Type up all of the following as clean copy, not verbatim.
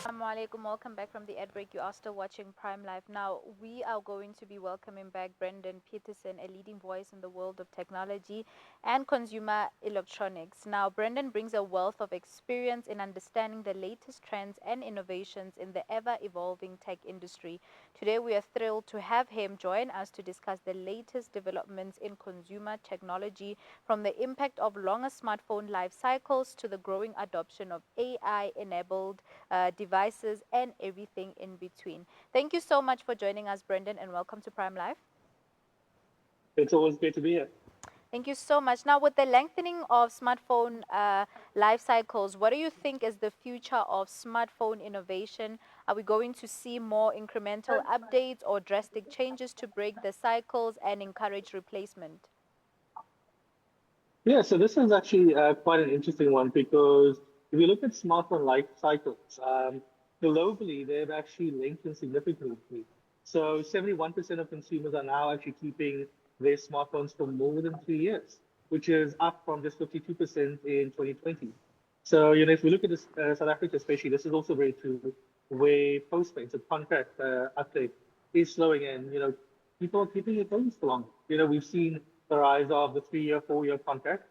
Assalamu alaikum. Welcome back from the ad break. You are still watching Prime Live. Now, we are going to be welcoming back Brendon Peterson, a leading voice in the world of technology and consumer electronics. Now, Brendon brings a wealth of experience in understanding the latest trends and innovations in the ever evolving tech industry. Today, we are thrilled to have him join us to discuss the latest developments in consumer technology, from the impact of longer smartphone life cycles to the growing adoption of AI enabled devices, and everything in between. Thank you so much for joining us, Brendon, and welcome to Prime Live. It's always great to be here. Thank you so much. Now, with the lengthening of smartphone life cycles, what do you think is the future of smartphone innovation? Are we going to see more incremental updates or drastic changes to break the cycles and encourage replacement? Yeah, so this is actually quite an interesting one because if you look at smartphone life cycles, globally, they've actually lengthened significantly. So 71% of consumers are now actually keeping their smartphones for more than 3 years, which is up from just 52% in 2020. So, if we look at this, South Africa especially, this is also very true, where postpaid, so contract update is slowing and, people are keeping their phones for long. We've seen the rise of the 3 year, 4 year contract.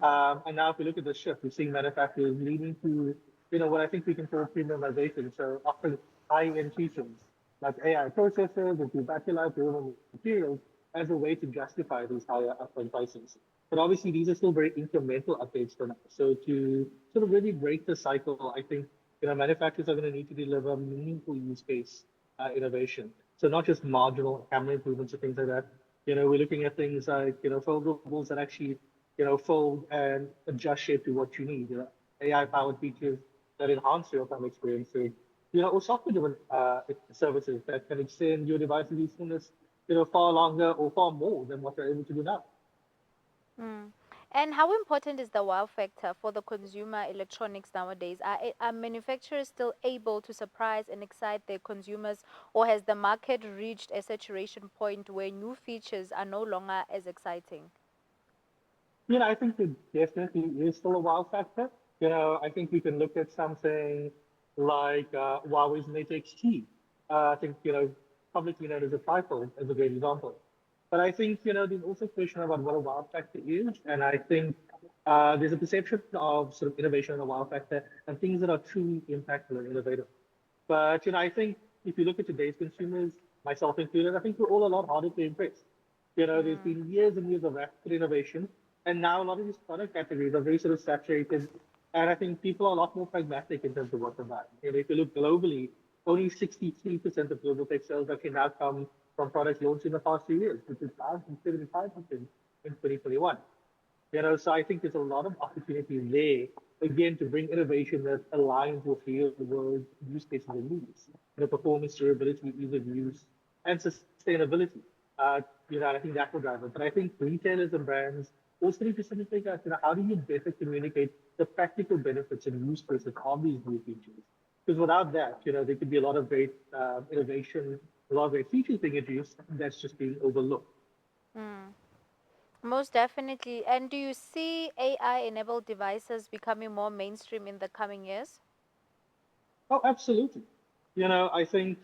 And now if we look at the shift, we're seeing manufacturers leading to, what I think we can call premiumization. So offering high-end features like AI processors, improved battery life, durable materials as a way to justify these higher upfront prices. But obviously, these are still very incremental updates for now. So to sort of really break the cycle, I think manufacturers are going to need to deliver meaningful use case innovation. So not just marginal camera improvements or things like that. We're looking at things like foldables that actually fold and adjust shape to what you need. AI-powered features that enhance real-time experiences. Or software-driven services that can extend your device's usefulness, far longer or far more than what you're able to do now. Mm. And how important is the wow factor for the consumer electronics nowadays? Are manufacturers still able to surprise and excite their consumers, or has the market reached a saturation point where new features are no longer as exciting? I think it definitely is still a wow factor. I think we can look at something like Huawei's Mate X-T. I think, publicly known as a tripod as a great example. But I think, there's also a question about what a wow factor is. And I think there's a perception of sort of innovation and a wow factor and things that are truly impactful and innovative. But, I think if you look at today's consumers, myself included, I think we're all a lot harder to impress. There's Mm. been years and years of rapid innovation, and now a lot of these product categories are very sort of saturated. And I think people are a lot more pragmatic in terms of what they buy. If you look globally, only 63% of global tech sales actually now come from products launched in the past 2 years, which is down from 75% in 2021. So I think there's a lot of opportunity there, again, to bring innovation that aligns with real world use cases and needs. Performance, durability, ease of use, and sustainability. I think that will drive it. But I think retailers and brands also need to sort of figure out, how do you better communicate the practical benefits and use cases of these new features? Because without that, there could be a lot of great innovation, a lot of great features being introduced that's just being overlooked. Mm. Most definitely. And do you see AI enabled devices becoming more mainstream in the coming years? Oh, absolutely. I think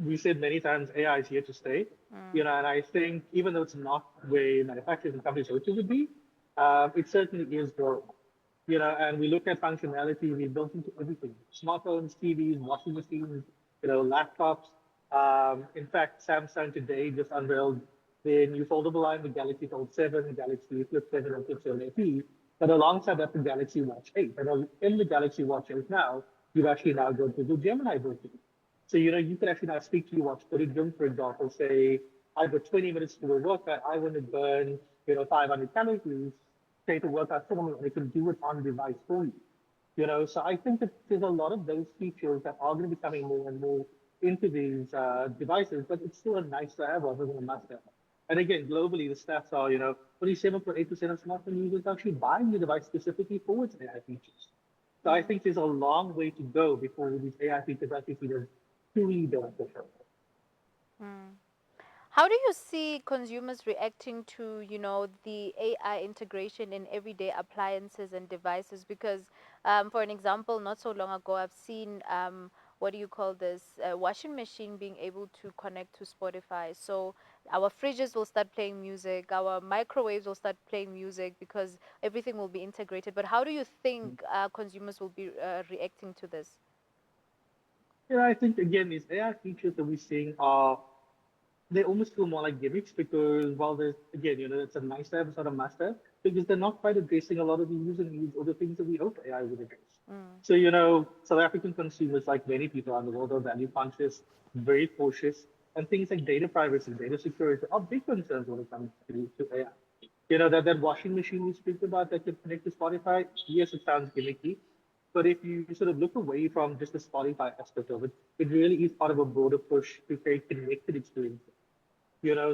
we said many times AI is here to stay. Mm. And I think even though it's not where manufacturers and companies hoped it would be, it certainly is growing. And we look at functionality we built into everything: smartphones, TVs, washing machines, laptops. In fact, Samsung today just unveiled their new foldable line, the Galaxy Fold 7, Galaxy Flip 7, and Flip 7 FE. But alongside that, the Galaxy Watch 8. And in the Galaxy Watch 8 now, you've actually now got the Gemini version. So, you can actually now speak to your watch, put it in, for example, say, I've got 20 minutes to do a workout, I want to burn, 500 calories, say to workout for me, and it can do it on device for you. So I think that there's a lot of those features that are going to be coming more and more into these devices, but it's still a nice to have rather than a must have. And again, globally, the stats are, only 7.8% of smartphone users are actually buying the device specifically for its AI features. So I Mm. think there's a long way to go before these AI features actually feel truly beneficial. Mm. How do you see consumers reacting to, the AI integration in everyday appliances and devices? Because, for an example, not so long ago, I've seen what do you call this, washing machine being able to connect to Spotify. So our fridges will start playing music, our microwaves will start playing music because everything will be integrated. But how do you think consumers will be reacting to this? Yeah, I think again, these AI features that we're seeing are they almost feel more like gimmicks because while there's again, it's a nice to have, it's not a must have because they're not quite addressing a lot of the user needs or the things that we hope AI would address. Mm. So, South African consumers, like many people around the world, are value conscious, very cautious, and things like data privacy, data security are big concerns when it comes to AI. That washing machine you speak about that can connect to Spotify, yes, it sounds gimmicky, but if you sort of look away from just the Spotify aspect of it, it really is part of a broader push to create connected experiences.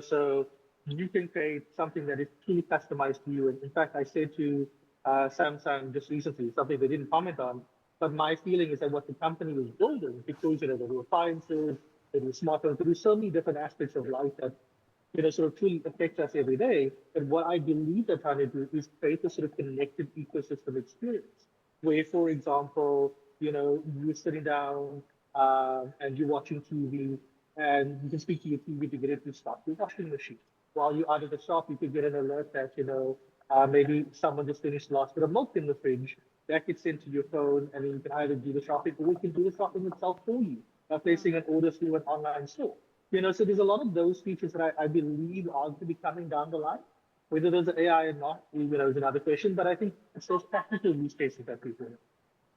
So you can create something that is truly customized to you. And in fact, I said to Samsung just recently, something they didn't comment on, but my feeling is that what the company is building, because they do appliances, they do smartphones, they do so many different aspects of life that sort of truly affect us every day. And what I believe they're trying to do is create a sort of connected ecosystem experience, where, for example, you're sitting down and you're watching TV, and you can speak to your TV to get it to stop your washing machine. While you're out of the shop, you could get an alert that maybe someone just finished the last bit of milk in the fridge. That gets sent to your phone, and then you can either do the shopping or we can do the shopping itself for you by placing an order through an online store. So there's a lot of those features that I believe are going to be coming down the line. Whether there's AI or not, is another question. But I think it's those practical use cases that people know.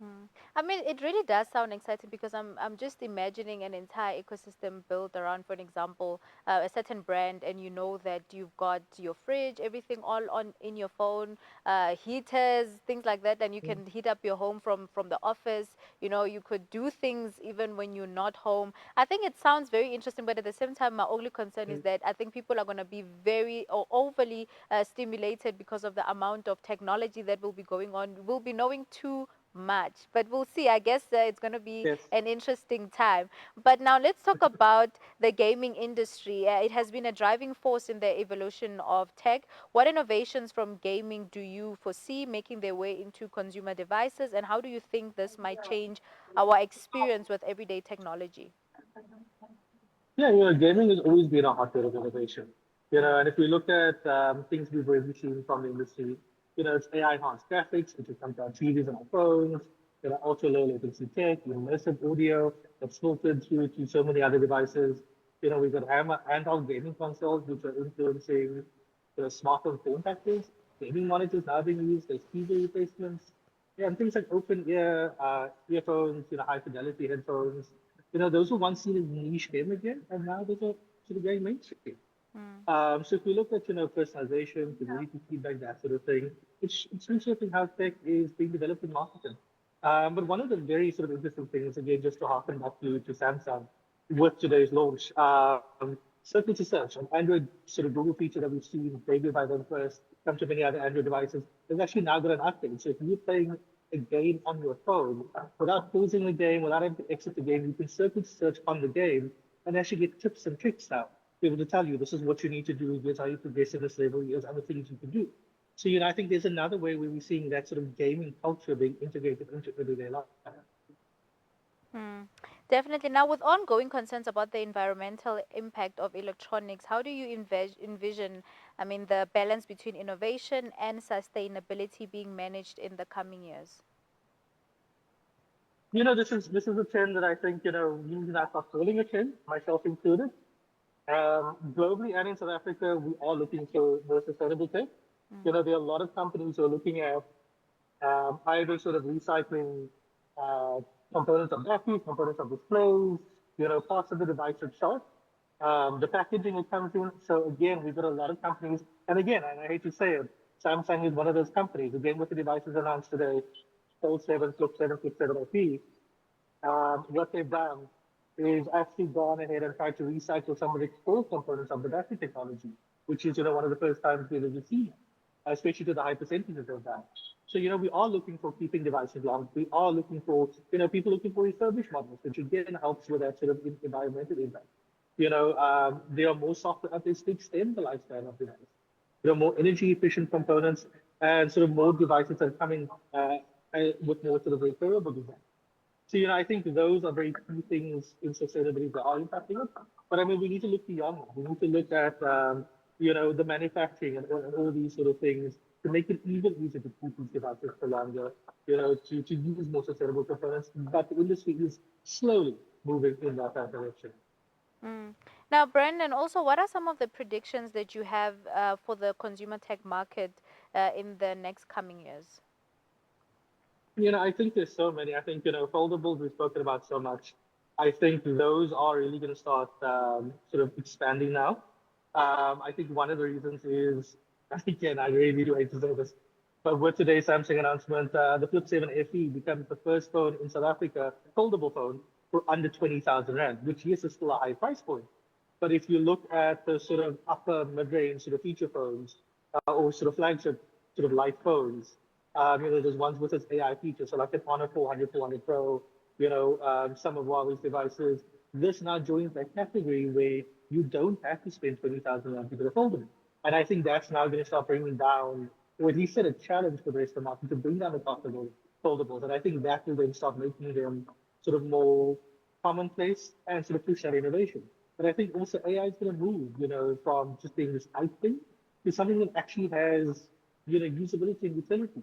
Mm. I mean, it really does sound exciting because I'm just imagining an entire ecosystem built around, for an example, a certain brand, and you know that you've got your fridge, everything all on in your phone, heaters, things like that, and you can heat up your home from the office. You could do things even when you're not home. I think it sounds very interesting, but at the same time, my only concern is that I think people are going to be very or overly stimulated because of the amount of technology that will be going on. We'll be knowing too much, but we'll see. I guess it's going to be Yes. an interesting time. But now let's talk about the gaming industry. It has been a driving force in the evolution of tech. What innovations from gaming do you foresee making their way into consumer devices, and how do you think this might change our experience with everyday technology? Yeah, gaming has always been a hotbed of innovation. And Mm. if we look at things we've already seen from the industry, it's AI enhanced graphics, which comes on TVs and our phones, ultra low latency tech, immersive audio that's filtered through to so many other devices. We've got handheld gaming consoles, which are influencing smartphone form factors. Gaming monitors now being used as TV replacements. Yeah, and things like open ear earphones, high fidelity headphones. Those were once seen as niche game again, and now those are sort of going mainstream. Mm. So if we look at personalization, community feedback, that sort of thing, it's reshaping how tech is being developed and marketed. But one of the very sort of interesting things, again, just to harken back to Samsung with today's launch, circle to search, an Android sort of Google feature that we've seen debuted by them first, come to many other Android devices, has actually now got an update. So if you're playing a game on your phone, without pausing the game, without having to exit the game, you can circle to search on the game and actually get tips and tricks now be able to tell you this is what you need to do, here's how you progress in this level, here's other things you can do. So, I think there's another way where we're seeing that sort of gaming culture being integrated into everyday life. Hmm. Definitely. Now, with ongoing concerns about the environmental impact of electronics, how do you envision, I mean, the balance between innovation and sustainability being managed in the coming years? This is a trend that I think, you and I are calling a trend, myself included. Globally and in South Africa, we are looking for more sustainable tech. Mm. There are a lot of companies who are looking at either sort of recycling uh, components of batteries, components of displays, parts of the device itself, the packaging it comes in. So again, we've got a lot of companies, and again, and I hate to say it, Samsung is one of those companies. Again, with the devices announced today, Fold 7, Flip 7, Flip 7 OP, what they've done is actually gone ahead and tried to recycle some of the core components of the battery technology, which is, one of the first times we've ever seen, especially to the high percentages of that. So, we are looking for keeping devices long. We are looking for, people looking for refurbished models, which again helps with that sort of environmental impact. There are more software updates to extend the lifespan of the device. More energy efficient components and sort of more devices are coming with more sort of repairable design. So, I think those are very key things in sustainability that are impacting it. But I mean, we need to look beyond that. We need to look at, the manufacturing and all these sort of things to make it even easier to keep these devices for longer, to use more sustainable components. But the industry is slowly moving in that direction. Mm. Now, Brandon, also, what are some of the predictions that you have for the consumer tech market in the next coming years? I think there's so many. I think, foldables we've spoken about so much. I think those are really going to start sort of expanding now. I think one of the reasons is, again, I really do hate to say this, but with today's Samsung announcement, the Flip 7 FE becomes the first phone in South Africa, foldable phone, for under 20,000 Rand, which yes, is still a high price point. But if you look at the sort of upper mid-range sort of feature phones or sort of flagship sort of light phones, there's ones with its AI features, so like the Honor 400, 400 Pro, some of Huawei's devices. This now joins that category where you don't have to spend 20,000 Rand to get a foldable. And I think that's now going to start bringing down, or at least set a challenge for the rest of the market to bring down the cost of those foldables. And I think that will then start making them sort of more commonplace and sort of push that innovation. But I think also AI is going to move, from just being this hype thing to something that actually has, usability and utility.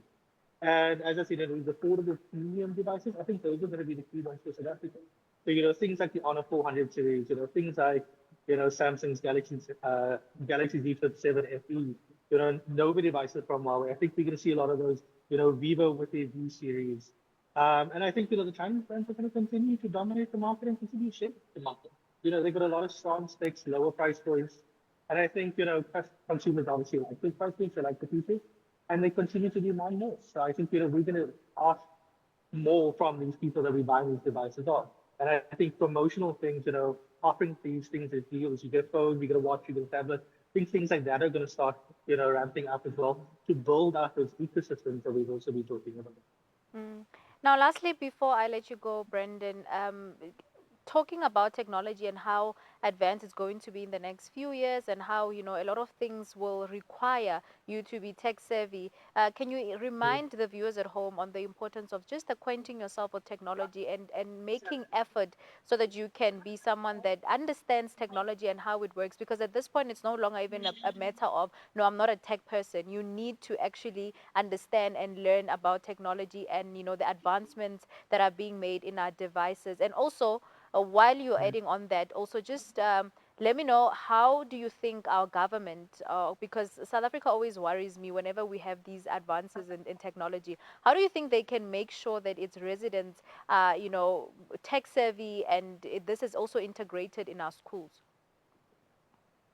And as I said, with affordable premium devices, I think those are going to be the key ones for South Africa. So, things like the Honor 400 series, things like, Samsung's Galaxy Z Flip 7 FE, Nova devices from Huawei. I think we're going to see a lot of those, Vivo with their V series. And I think, the Chinese brands are going to continue to dominate the market and continue to shape the market. They've got a lot of strong specs, lower price points. And I think, consumers obviously like the price points, they like the features, and they continue to demand more. So I think, we're going to ask more from these people that we buy these devices on. And I think promotional things, offering these things as deals, you get a phone, you get a watch, you get a tablet, I think things like that are going to start, ramping up as well to build out those ecosystems that we've also been talking about. Mm. Now, lastly, before I let you go, Brendan, talking about technology and how advanced it's going to be in the next few years, and how a lot of things will require you to be tech savvy. Can you remind the viewers at home on the importance of just acquainting yourself with technology and making effort so that you can be someone that understands technology and how it works? Because at this point, it's no longer even a matter of, no, I'm not a tech person. You need to actually understand and learn about technology and the advancements that are being made in our devices. And also, while you're adding on that, also just let me know, how do you think our government, because South Africa always worries me whenever we have these advances in technology, how do you think they can make sure that its residents are, tech savvy, and this is also integrated in our schools?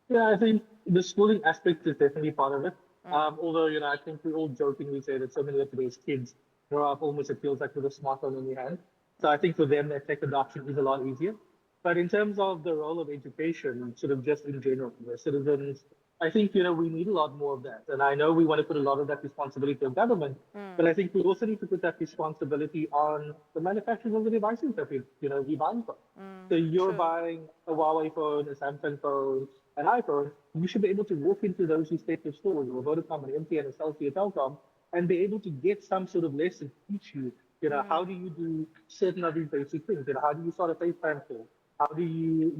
Yeah, I think the schooling aspect is definitely part of it. Mm, Although, I think we all jokingly say that so many of today's kids grow up almost, it feels like, with a smartphone in their hand. So I think for them, that tech adoption is a lot easier. But in terms of the role of education, sort of just in general, the citizens, I think, we need a lot more of that. And I know we want to put a lot of that responsibility on government, but mm, I think we also need to put that responsibility on the manufacturers of the devices that we buy from. So you're true. buying a Huawei phone, a Samsung phone, an iPhone, you should be able to walk into those respective stores, or Vodacom, an MTN, a Cell C, a Telcom, and be able to get some sort of lesson to teach you, how do Mm, you do certain of these basic things? How do you start a FaceTime call? How do you,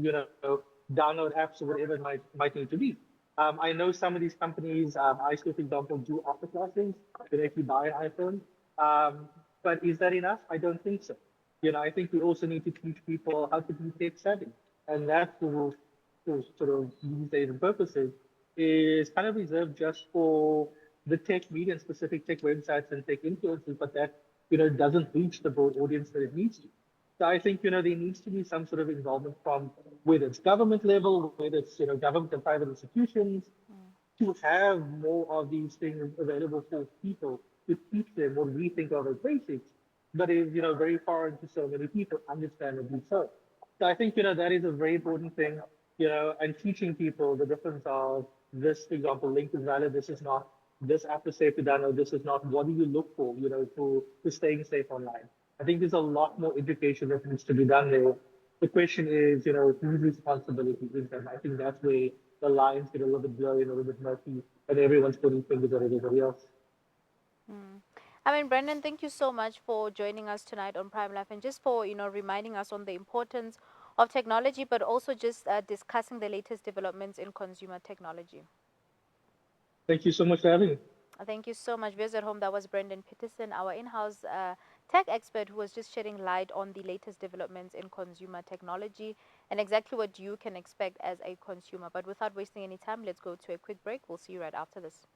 download apps or whatever it might need to be? I know some of these companies, I still, for example, do after classes, if you buy an iPhone. But is that enough? I don't think so. I think we also need to teach people how to be tech savvy. And that for sort of these days and purposes is kind of reserved just for the tech media and specific tech websites and tech influencers, but that, doesn't reach the broad audience that it needs to. So I think, there needs to be some sort of involvement from whether it's government level, whether it's, government and private institutions, mm, to have more of these things available for people to teach them what we think of as basics, but is, very foreign to so many people, understandably so. So I think, that is a very important thing, and teaching people the difference of this, for example, link is valid, this is not, this app is safe to download, this is not, what do you look for, to staying safe online. I think there's a lot more education that needs to be done there. The question is, whose responsibility is that? I think that's where the lines get a little bit blurry and a little bit murky, and everyone's putting fingers at everybody else. mm. I mean, Brendan, thank you so much for joining us tonight on Prime Life and just for, reminding us on the importance of technology, but also just discussing the latest developments in consumer technology. Thank you so much for having me. Thank you so much. Viewers at home, that was Brendon Peterson, our in house tech expert who was just shedding light on the latest developments in consumer technology and exactly what you can expect as a consumer. But without wasting any time, let's go to a quick break. We'll see you right after this.